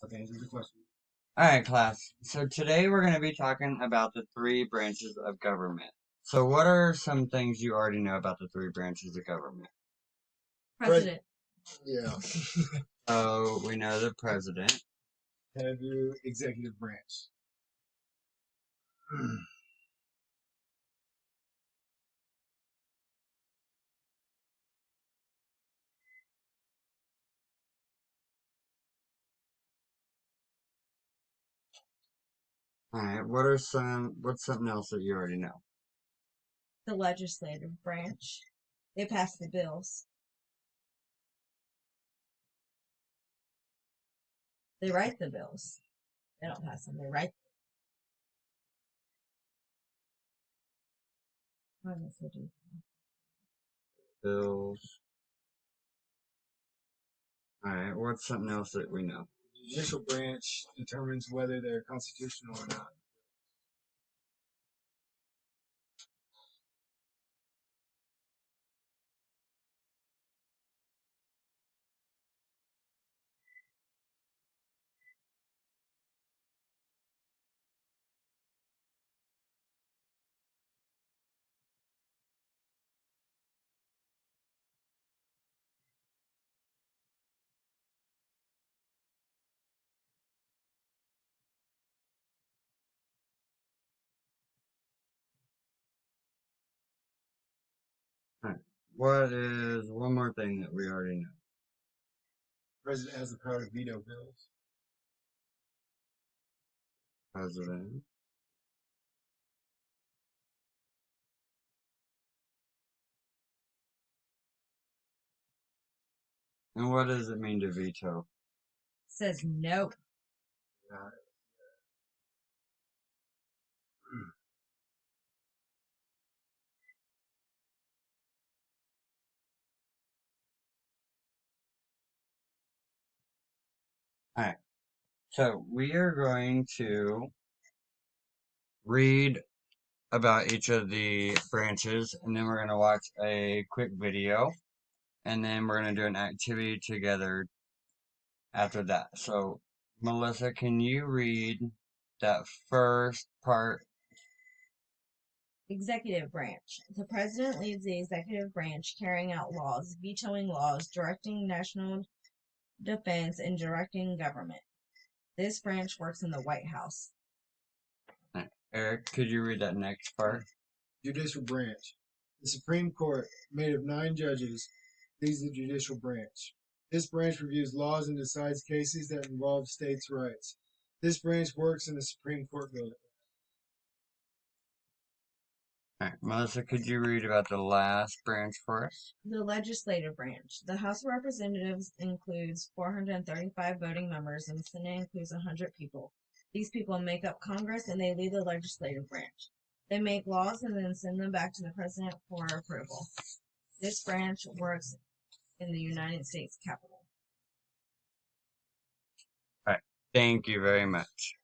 Okay, answer the question. Alright, class. So today we're going to be talking about the three branches of government. So what are some things you already know about the three branches of government? President. Yeah. So we know the president. Have your executive branch. Alright, what's something else that you already know? The legislative branch. They pass the bills. They write the bills. They don't pass them, they write them. What else they do? Bills. Alright, what's something else that we know? The judicial branch determines whether they're constitutional or not. Alright, what is one more thing that we already know? The president has the power to veto bills. President. And what does it mean to veto? Says no. Alright, so we are going to read about each of the branches, and then we're going to watch a quick video, and then we're going to do an activity together after that. So, Melissa, can you read that first part? Executive branch. The president leads the executive branch, carrying out laws, vetoing laws, directing national defense, and directing government. This branch works in the White House. Eric, could you read that next part? Judicial branch. The Supreme Court, made of 9 judges, leads the judicial branch. This branch reviews laws and decides cases that involve states' rights. This branch works in the Supreme Court building. Alright, Melissa, could you read about the last branch for us? The legislative branch. The House of Representatives includes 435 voting members, and the Senate includes 100 people. These people make up Congress, and they lead the legislative branch. They make laws and then send them back to the president for approval. This branch works in the United States Capitol. Alright, thank you very much.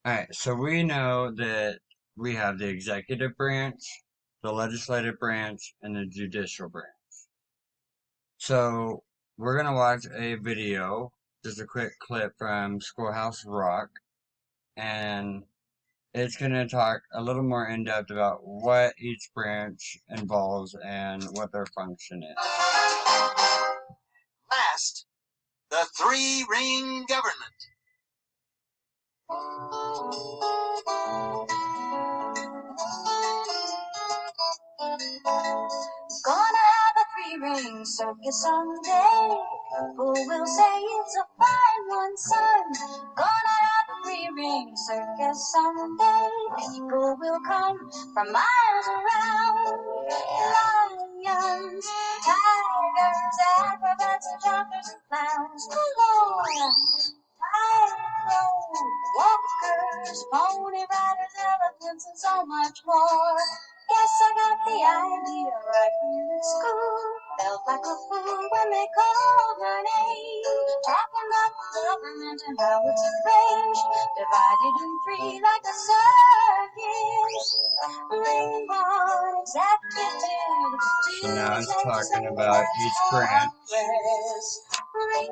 Alright, so we know that we have the executive branch, the legislative branch, and the judicial branch. So, we're going to watch a video, just a quick clip from Schoolhouse Rock, and it's going to talk a little more in depth about what each branch involves and what their function is. Last, the three-ring government. Gonna have a three-ring circus someday. People will say it's a fine one, son. Gonna have a three-ring circus someday. People will come from miles around. Lions, tigers, acrobats, and jumpers and clowns. Galore. Tightrope walkers, pony riders, elephants, and so much more. Guess I got the idea right here at school. Felt like a fool when they called my name, talking about the government and how it's arranged, divided in three like a circus. Ring bar, executive, So now it's talking about each branch. Ring,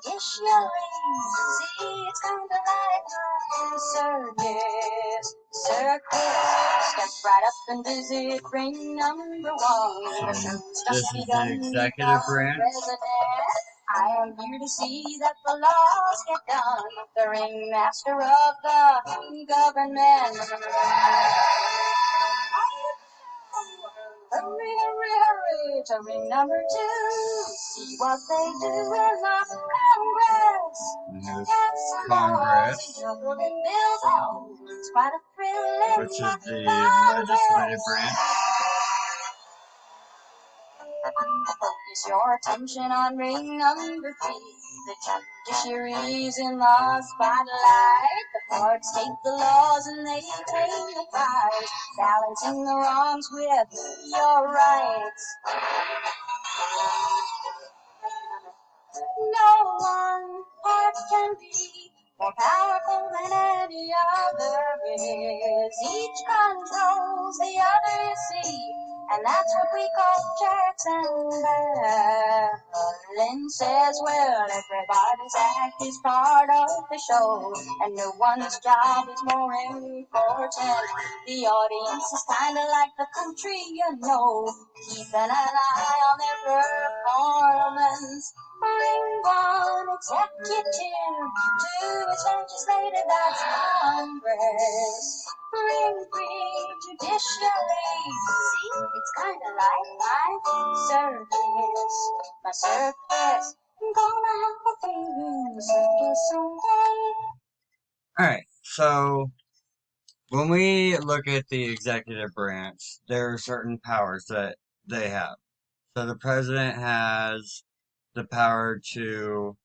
judiciary, right up and visit ring number one. So Stuff this be is the done executive without branch. president. I am here to see that the laws get done. The ringmaster of the government. Hurry, hurry, hurry to ring number two. See what they do in the Congress. And here's Pass Congress, laws, building bills. Oh, it's quite a thrill which in is the the legislative Congress. branch. Focus your attention on ring number three. The judiciary's in the spotlight. The courts take the laws and they take the prize, balancing the wrongs with your rights. No one part can be more powerful than any other is. Each controls the other, you see, and that's what we call checks and balance. Says, well, everybody's act is part of the show, and no one's job is more important. The audience is kinda like the country, you know, keeping an eye on their performance. Ring one executive, two is legislative, that's Congress. Ring three judiciary, see, it's kinda like my circus. My circus, gonna have a thing circus someday. Alright, so when we look at the executive branch, there are certain powers that they have. So the president has the power to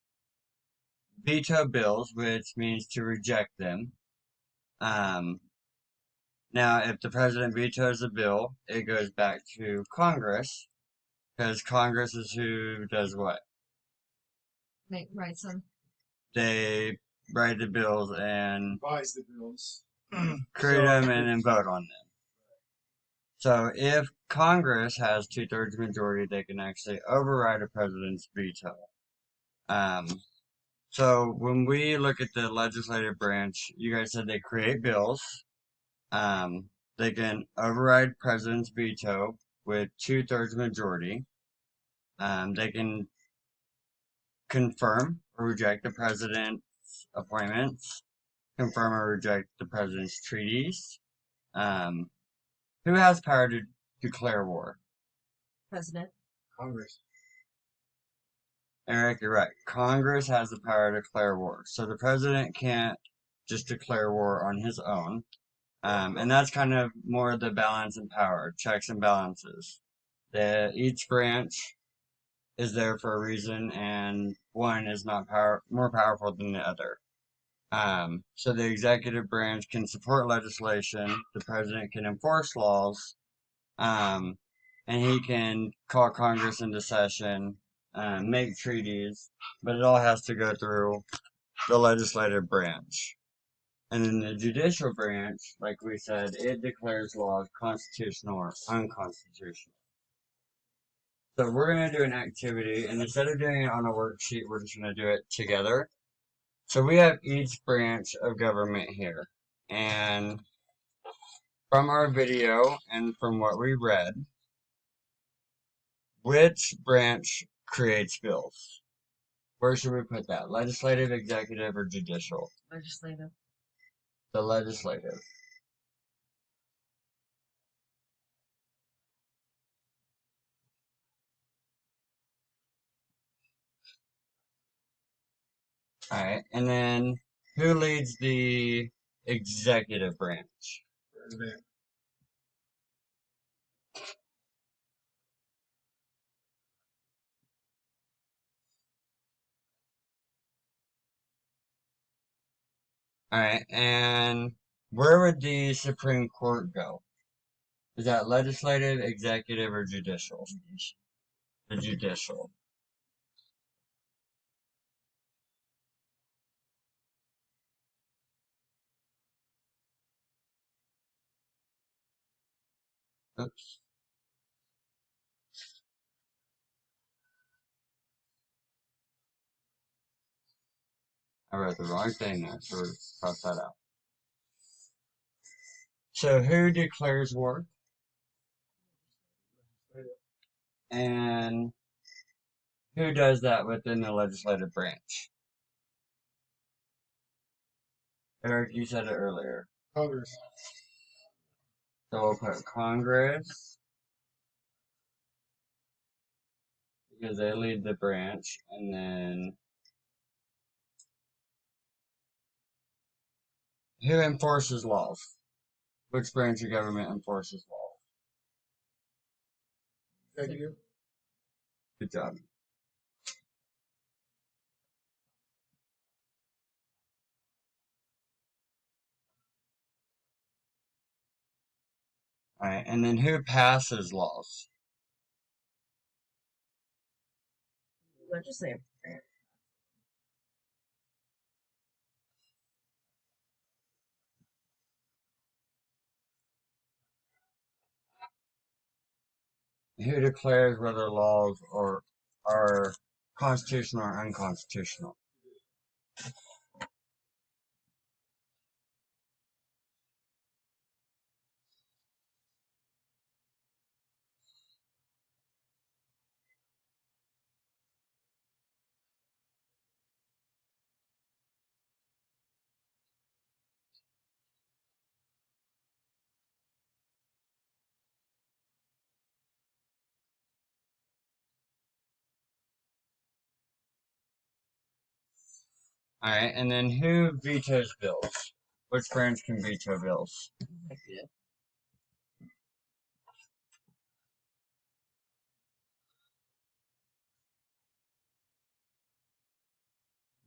veto bills, which means to reject them. Now, if the president vetoes a bill, it goes back to Congress, because Congress is who does what? Write some. They write the bills and Buys the bills. create them and then vote on them. So if Congress has 2/3 majority, they can actually override a president's veto. So when we look at the legislative branch, you guys said they create bills. They can override president's veto with 2/3 majority. They can confirm or reject the president's appointments, confirm or reject the president's treaties. Who has power to declare war? President. Congress. Eric, you're right. Congress has the power to declare war. So the president can't just declare war on his own. And that's kind of more the balance in power, checks and balances. Each branch is there for a reason, and one is not more powerful than the other. So the executive branch can support legislation, the president can enforce laws, and he can call Congress into session, make treaties, but it all has to go through the legislative branch. And then the judicial branch, like we said, it declares laws constitutional or unconstitutional. So we're going to do an activity, and instead of doing it on a worksheet, we're just going to do it together. So we have each branch of government here. And from our video and from what we read, which branch creates bills? Where should we put that? Legislative, executive, or judicial? Legislative. The legislative. Alright, and then who leads the executive branch? President. Alright, and where would the Supreme Court go? Is that legislative, executive, or judicial? The judicial. Oops. I wrote the wrong thing there, so we'll cross that out. So who declares war? And who does that within the legislative branch? Eric, you said it earlier. Congress. So we'll put Congress, because they lead the branch, and then who enforces laws? Which branch of government enforces laws? Executive. Good job. Alright, and then who passes laws? Legislative branch. Who declares whether laws are constitutional or unconstitutional? Alright, and then who vetoes bills? Which branch can veto bills? Executive.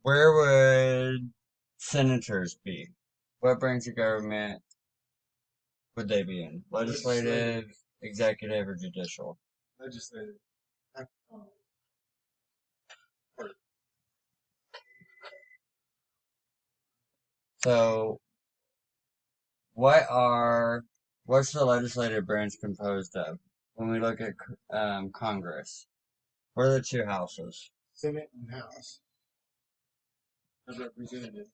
Where would senators be? What branch of government would they be in? Legislative, executive, or judicial? Legislative. So, what's the legislative branch composed of? When we look at Congress, what are the two houses? Senate and House. As representative.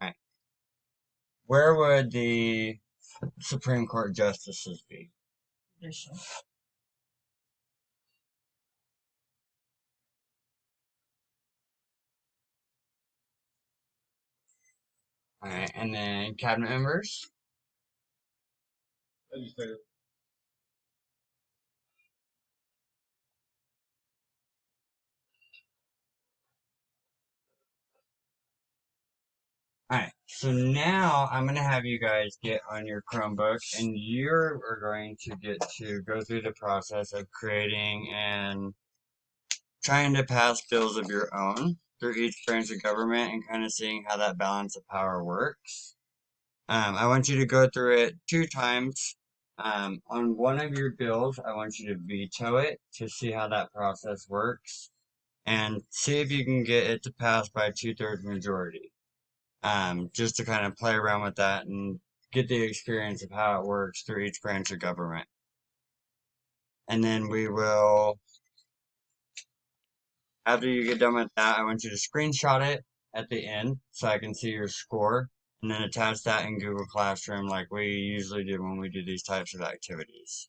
Right. Where would the Supreme Court justices be? Judicial. Alright, and then cabinet members? Legislative. Alright, so now I'm going to have you guys get on your Chromebook and you are going to get to go through the process of creating and trying to pass bills of your own through each branch of government and kind of seeing how that balance of power works. I want you to go through it 2 times. On one of your bills, I want you to veto it to see how that process works and see if you can get it to pass by 2/3 majority. Just to kind of play around with that and get the experience of how it works through each branch of government. And then we will, after you get done with that, I want you to screenshot it at the end so I can see your score, and then attach that in Google Classroom like we usually do when we do these types of activities.